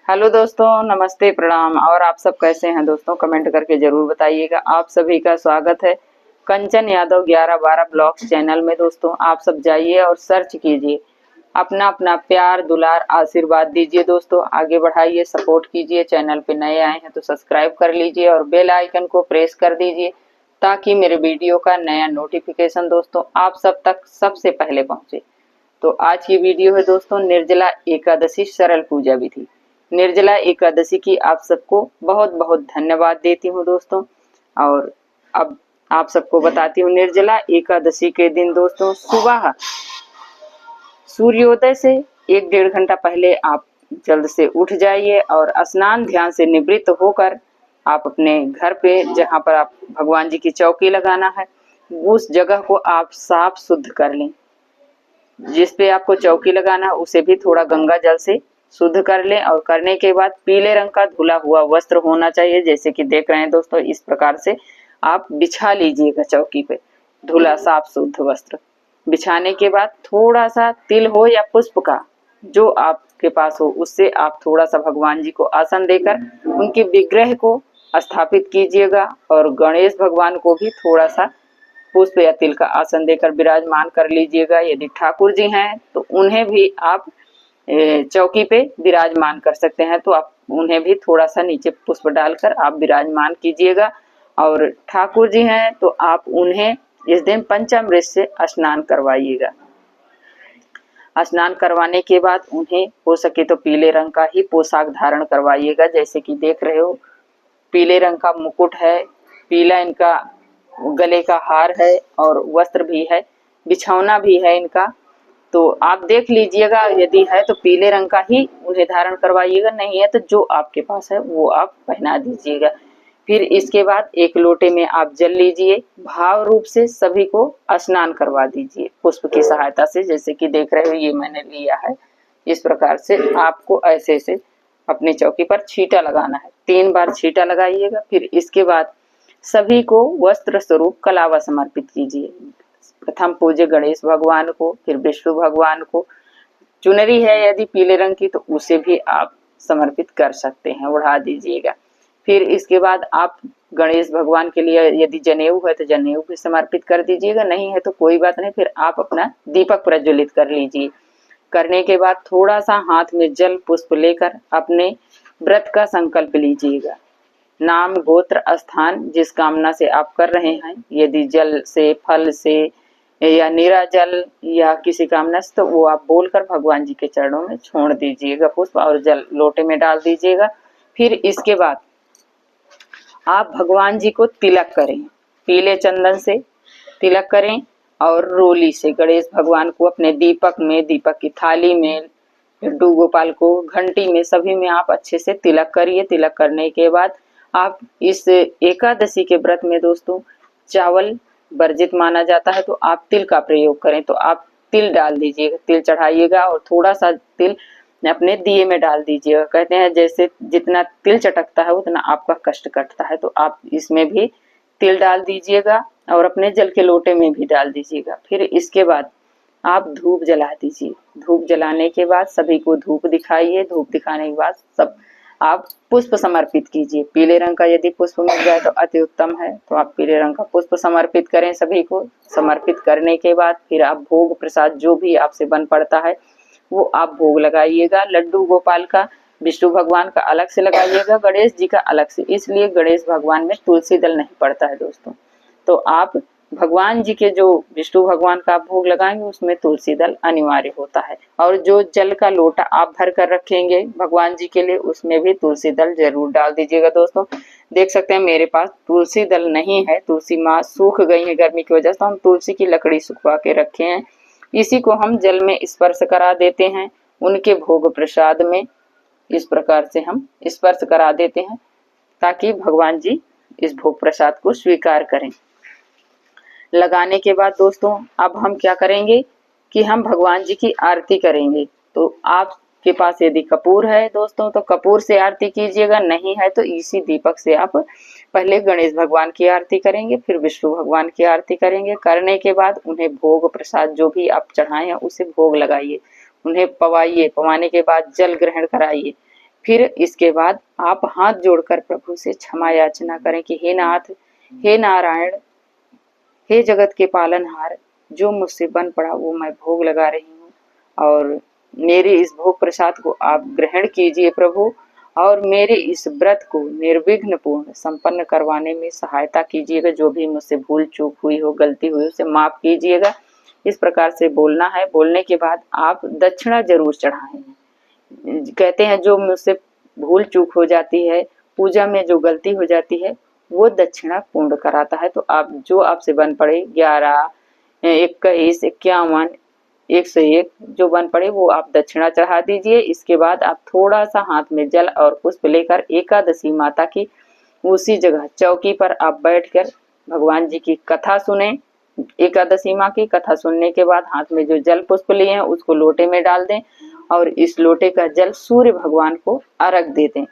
Hello दोस्तों, नमस्ते, प्रणाम। और आप सब कैसे हैं दोस्तों? कमेंट करके जरूर बताइएगा। आप सभी का स्वागत है कंचन यादव 11-12 ब्लॉग्स चैनल में। दोस्तों आप सब जाइए और सर्च कीजिए, अपना अपना प्यार दुलार आशीर्वाद दीजिए। दोस्तों आगे बढ़ाइए, सपोर्ट कीजिए। चैनल पे नए आए हैं तो सब्सक्राइब कर लीजिए और बेल आइकन को प्रेस कर दीजिए ताकि मेरे वीडियो का नया नोटिफिकेशन दोस्तों आप सब तक सबसे पहले पहुंचे। तो आज की वीडियो है दोस्तों निर्जला एकादशी सरल पूजा विधि। निर्जला एकादशी की आप सबको बहुत बहुत धन्यवाद देती हूँ दोस्तों। और अब आप सबको बताती हूँ, निर्जला एकादशी के दिन दोस्तों सुबह सूर्योदय से 1-1.5 घंटा पहले आप जल्द से उठ जाइए और स्नान ध्यान से निवृत्त होकर आप अपने घर पे जहाँ पर आप भगवान जी की चौकी लगाना है उस जगह को आप साफ शुद्ध कर लें। जिस पे आपको चौकी लगाना उसे भी थोड़ा गंगा जल से शुद्ध कर लें। और करने के बाद पीले रंग का धुला हुआ वस्त्र होना चाहिए, जैसे कि देख रहे हैं दोस्तों। इस प्रकार से आप बिछा लीजिएगा चौकी पे धुला साफ शुद्ध वस्त्र। बिछाने के बाद थोड़ा सा तिल हो या पुष्प का जो आपके पास हो उससे आप थोड़ा सा भगवान जी को आसन देकर उनके विग्रह को स्थापित कीजिएगा। और गणेश भगवान को भी थोड़ा सा पुष्प या तिल का आसन देकर विराजमान कर लीजिएगा। यदि ठाकुर जी हैं तो उन्हें भी आप चौकी पे विराजमान कर सकते हैं, तो आप उन्हें भी थोड़ा सा नीचे पुष्प डालकर आप विराजमान कीजिएगा। और ठाकुर जी हैं तो आप उन्हें इस दिन पंचामृत से स्नान करवाइएगा। स्नान करवाने के बाद उन्हें हो सके तो पीले रंग का ही पोशाक धारण करवाइएगा, जैसे कि देख रहे हो पीले रंग का मुकुट है, पीला इनका गले का हार है और वस्त्र भी है, बिछौना भी है इनका। तो आप देख लीजिएगा, यदि है तो पीले रंग का ही उन्हें धारण करवाइएगा, नहीं है तो जो आपके पास है वो आप पहना दीजिएगा। फिर इसके बाद एक लोटे में आप जल लीजिए, भाव रूप से सभी को स्नान करवा दीजिए पुष्प की सहायता से, जैसे कि देख रहे हो ये मैंने लिया है। इस प्रकार से आपको ऐसे से अपने चौकी पर छींटा लगाना है, 3 बार छींटा लगाइएगा। फिर इसके बाद सभी को वस्त्र स्वरूप कलावा समर्पित कीजिए। प्रथम पूज्य गणेश भगवान को, फिर विष्णु भगवान को। चुनरी है यदि पीले रंग की तो उसे भी आप समर्पित कर सकते हैं, उड़ा दीजिएगा। फिर इसके बाद आप गणेश भगवान के लिए यदि जनेऊ है तो जनेऊ भी समर्पित कर दीजिएगा, नहीं है तो कोई बात नहीं, फिर आप अपना दीपक प्रज्वलित कर लीजिए। करने के बाद थोड़ा सा हाथ में जल पुष्प लेकर अपने व्रत का संकल्प लीजिएगा। नाम गोत्र स्थान जिस कामना से आप कर रहे हैं, यदि जल से, फल से या नीरा जल या किसी कामना से, तो वो आप बोलकर भगवान जी के चरणों में छोड़ दीजिएगा पुष्प और जल लोटे में डाल दीजिएगा। फिर इसके बाद आप भगवान जी को तिलक करें, पीले चंदन से तिलक करें और रोली से गणेश भगवान को अपने दीपक में, दीपक की थाली में, लड्डू गोपाल को, घंटी में, सभी में आप अच्छे से तिलक करिए। तिलक करने के बाद आप इस एकादशी के व्रत में दोस्तों चावल वर्जित माना जाता है, तो आप तिल का प्रयोग करें। तो आप तिल डाल दीजिएगा, तिल चढ़ाइएगा और थोड़ा सा तिल अपने दिए में डाल दीजिएगा। कहते हैं जैसे जितना तिल चटकता है उतना आपका कष्ट कटता है, तो आप इसमें भी तिल डाल दीजिएगा और अपने जल के लोटे में भी डाल दीजिएगा। फिर इसके बाद आप धूप जला दीजिए। धूप जलाने के बाद सभी को धूप दिखाइए। धूप दिखाने के बाद सब आप पुष्प समर्पित कीजिए। पीले रंग का यदि पुष्प मिल जाए तो अति उत्तम है, तो आप पीले रंग का पुष्प समर्पित करें। सभी को समर्पित करने के बाद फिर आप भोग प्रसाद जो भी आपसे बन पड़ता है वो आप भोग लगाइएगा। लड्डू गोपाल का, विष्णु भगवान का अलग से लगाइएगा, गणेश जी का अलग से, इसलिए गणेश भगवान में तुलसी दल नहीं पड़ता है दोस्तों। तो आप भगवान जी के जो विष्णु भगवान का भोग लगाएंगे उसमें तुलसी दल अनिवार्य होता है। और जो जल का लोटा आप भर कर रखेंगे भगवान जी के लिए उसमें भी तुलसी दल जरूर डाल दीजिएगा दोस्तों। देख सकते हैं मेरे पास तुलसी दल नहीं है, तुलसी माँ सूख गई है गर्मी की वजह से, तो हम तुलसी की लकड़ी सुखवा के रखे हैं। इसी को हम जल में स्पर्श करा देते हैं उनके भोग प्रसाद में। इस प्रकार से हम स्पर्श करा देते हैं ताकि भगवान जी इस भोग प्रसाद को स्वीकार करें। लगाने के बाद दोस्तों अब हम क्या करेंगे कि हम भगवान जी की आरती करेंगे। तो आपके पास यदि कपूर है दोस्तों तो कपूर से आरती कीजिएगा, नहीं है तो इसी दीपक से आप पहले गणेश भगवान की आरती करेंगे, फिर विष्णु भगवान की आरती करेंगे। करने के बाद उन्हें भोग प्रसाद जो भी आप चढ़ाए हैं उसे भोग लगाइए, उन्हें पवाइए। पवाने के बाद जल ग्रहण कराइए। फिर इसके बाद आप हाथ जोड़कर प्रभु से क्षमा याचना करें कि हे नाथ, हे नारायण, हे जगत के पालनहार, जो मुझसे बन पड़ा वो मैं भोग लगा रही हूँ, और मेरे इस भोग प्रसाद को आप ग्रहण कीजिए प्रभु, और मेरे इस व्रत को निर्विघ्न पूर्ण संपन्न करवाने में सहायता कीजिएगा। जो भी मुझसे भूल चूक हुई हो, गलती हुई, उसे माफ कीजिएगा। इस प्रकार से बोलना है। बोलने के बाद आप दक्षिणा जरूर चढ़ाएं। कहते हैं जो मुझसे भूल चूक हो जाती है, पूजा में जो गलती हो जाती है, वो दक्षिणा पूर्ण कराता है। तो आप जो आपसे बन पड़े 11, 21, 51, 101 जो बन पड़े वो आप दक्षिणा चढ़ा दीजिए। इसके बाद आप थोड़ा सा हाथ में जल और पुष्प लेकर एकादशी माता की उसी जगह चौकी पर आप बैठकर भगवान जी की कथा सुने। एकादशी माँ की कथा सुनने के बाद हाथ में जो जल पुष्प लिए हैं उसको लोटे में डाल दें, और इस लोटे का जल सूर्य भगवान को अर्घ दे दें।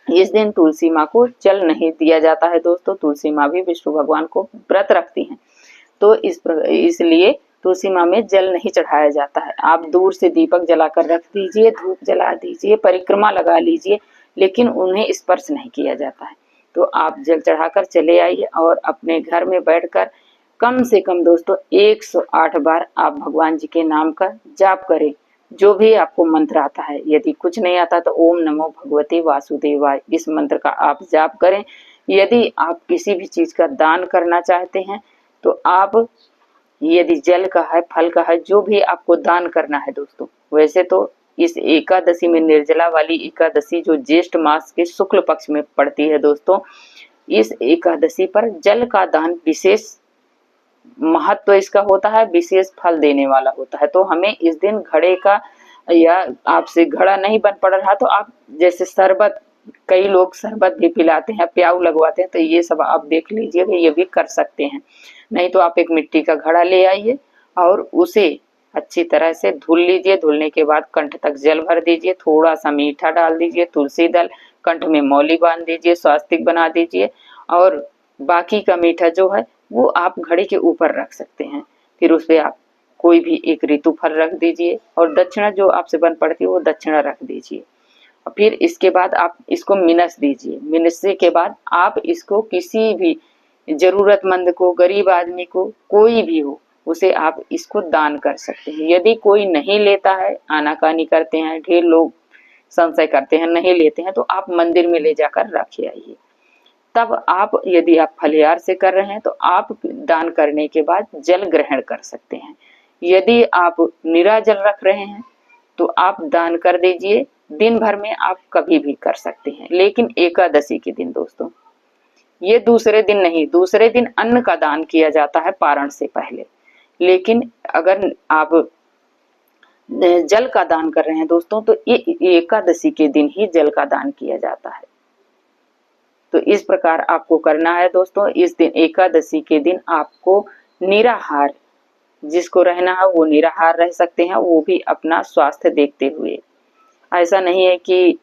इस दिन तुलसी माँ को जल नहीं दिया जाता है दोस्तों। तुलसी माँ भी विष्णु भगवान को व्रत रखती हैं, तो इसलिए तुलसी माँ में जल नहीं चढ़ाया जाता है। आप दूर से दीपक जलाकर रख दीजिए, धूप जला दीजिए, परिक्रमा लगा लीजिए, लेकिन उन्हें स्पर्श नहीं किया जाता है। तो आप जल चढ़ाकर चले आइए और अपने घर में बैठकर कम से कम दोस्तों 108 बार आप भगवान जी के नाम का जाप करें। जो भी आपको मंत्र आता है, यदि कुछ नहीं आता तो ओम नमो भगवते वासुदेवाय इस मंत्र का आप जाप करें। यदि आप किसी भी चीज का दान करना चाहते हैं तो आप, यदि जल का है, फल का है, जो भी आपको दान करना है दोस्तों। वैसे तो इस एकादशी में, निर्जला वाली एकादशी जो ज्येष्ठ मास के शुक्ल पक्ष में पड़ती है दोस्तों, इस एकादशी पर जल का दान विशेष महत्व इसका होता है, विशेष फल देने वाला होता है। तो हमें इस दिन घड़े का, या आपसे घड़ा नहीं बन पड़ रहा तो आप जैसे शरबत, कई लोग शरबत भी पिलाते हैं, प्याऊ लगवाते हैं, तो ये सब आप देख लीजिएगा, ये भी कर सकते हैं। नहीं तो आप एक मिट्टी का घड़ा ले आइए और उसे अच्छी तरह से धुल लीजिए। धुलने के बाद कंठ तक जल भर दीजिए, थोड़ा सा मीठा डाल दीजिए, तुलसी दल, कंठ में मौली बांध दीजिए, स्वास्तिक बना दीजिए, और बाकी का मीठा जो है वो आप घड़े के ऊपर रख सकते हैं। फिर उस पर आप कोई भी एक ऋतु फल रख दीजिए, और दक्षिणा जो आपसे बन पड़ती है वो दक्षिणा रख दीजिए। फिर इसके बाद आप इसको मिनस दीजिए। मिनसने के बाद आप इसको किसी भी जरूरतमंद को, गरीब आदमी को, कोई भी हो, उसे आप इसको दान कर सकते हैं। यदि कोई नहीं लेता है, आनाकानी करते हैं, ढेर लोग संशय करते हैं, नहीं लेते हैं, तो आप मंदिर में ले जाकर रखे आइए। तब आप, यदि आप फलिहार से कर रहे हैं तो आप दान करने के बाद जल ग्रहण कर सकते हैं। यदि आप निरा जल रख रहे हैं तो आप दान कर दीजिए। दिन भर में आप कभी भी कर सकते हैं, लेकिन एकादशी के दिन दोस्तों, ये दूसरे दिन नहीं, दूसरे दिन अन्न का दान किया जाता है पारण से पहले। लेकिन अगर आप जल का दान कर रहे हैं दोस्तों, तो ये एकादशी के दिन ही जल का दान किया जाता है। तो इस प्रकार आपको करना है दोस्तों। इस दिन एकादशी के दिन आपको निराहार, जिसको रहना है वो निराहार रह सकते हैं, वो भी अपना स्वास्थ्य देखते हुए। ऐसा नहीं है कि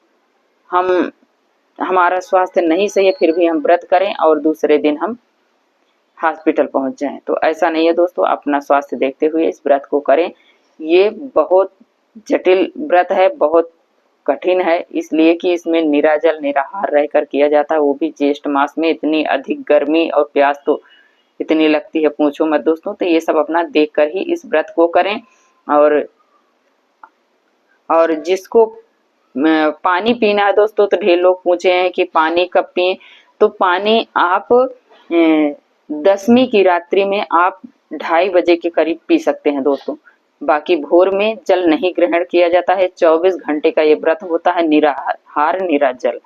हमारा स्वास्थ्य नहीं सही है फिर भी हम व्रत करें और दूसरे दिन हम हॉस्पिटल पहुंच जाएं, तो ऐसा नहीं है दोस्तों। अपना स्वास्थ्य देखते हुए इस व्रत को करें। ये बहुत जटिल व्रत है, बहुत कठिन है, इसलिए कि इसमें निराजल निराहार रहकर किया जाता है, वो भी ज्येष्ठ मास में। इतनी अधिक गर्मी और प्यास तो इतनी लगती है, पूछो मत दोस्तों। तो ये सब अपना देख कर ही इस व्रत को करें। और जिसको पानी पीना है दोस्तों, तो ढेर लोग पूछे हैं कि पानी कब पिए। तो पानी आप 10वीं की रात्रि में आप 2:30 बजे के करीब पी सकते हैं दोस्तों। बाकी भोर में जल नहीं ग्रहण किया जाता है। 24 घंटे का ये व्रत होता है, निराहार निराजल।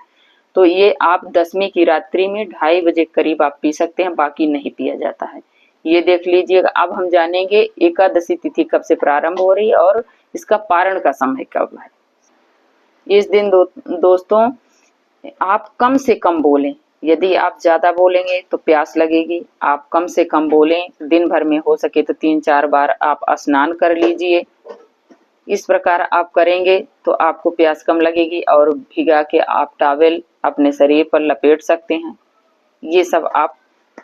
तो ये आप 10वीं की रात्रि में 2:30 बजे करीब आप पी सकते हैं, बाकी नहीं पिया जाता है। ये देख लीजिएगा। अब हम जानेंगे एकादशी तिथि कब से प्रारंभ हो रही है और इसका पारण का समय कब है। इस दिन दोस्तों आप कम से कम बोलें। यदि आप ज्यादा बोलेंगे तो प्यास लगेगी। आप कम से कम बोलें। दिन भर में हो सके तो 3-4 बार आप स्नान कर लीजिए। इस प्रकार आप करेंगे तो आपको प्यास कम लगेगी, और भिगा के आप टॉवेल अपने शरीर पर लपेट सकते हैं। ये सब आप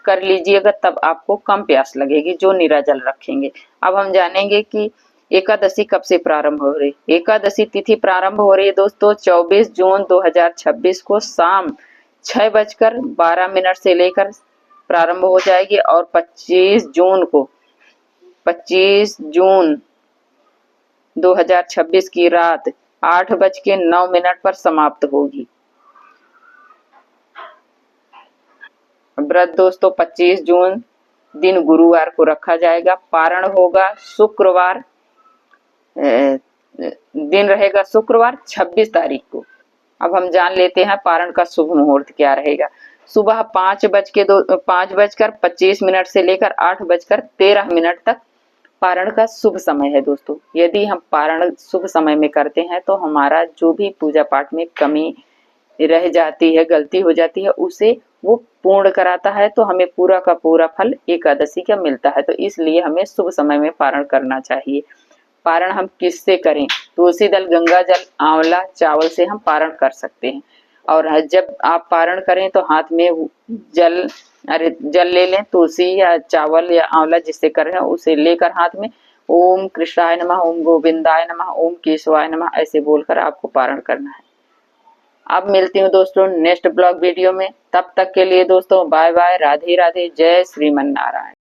कर लीजिएगा, तब आपको कम प्यास लगेगी जो निराजल रखेंगे। अब हम जानेंगे कि एकादशी कब से प्रारंभ हो रही? एकादशी तिथि प्रारंभ हो रही है दोस्तों 24 जून 2026 को शाम 6:12 से लेकर प्रारंभ हो जाएगी और 25 जून 2026 की रात 8:09 पर समाप्त होगी। व्रत दोस्तों 25 जून दिन गुरुवार को रखा जाएगा। पारण होगा शुक्रवार, दिन रहेगा शुक्रवार 26 तारीख को। अब हम जान लेते हैं पारण का शुभ मुहूर्त क्या रहेगा। सुबह 5:25 से लेकर 8:13 तक पारण का शुभ समय है दोस्तों। यदि हम पारण शुभ समय में करते हैं तो हमारा जो भी पूजा पाठ में कमी रह जाती है, गलती हो जाती है, उसे वो पूर्ण कराता है, तो हमें पूरा का पूरा फल एकादशी का मिलता है। तो इसलिए हमें शुभ समय में पारण करना चाहिए। पारण हम किससे करें? तुलसी दल, गंगा जल, आंवला, चावल से हम पारण कर सकते हैं। और जब आप पारण करें तो हाथ में जल ले लें, तुलसी या चावल या आंवला जिससे कर रहे हैं उसे लेकर हाथ में ओम कृष्णाय नमः, ओम गोविंदाय नमः, ओम केशवाय नमः ऐसे बोलकर आपको पारण करना है। अब मिलती हूँ दोस्तों नेक्स्ट ब्लॉग वीडियो में। तब तक के लिए दोस्तों बाय बाय, राधे राधे, जय श्रीमन नारायण।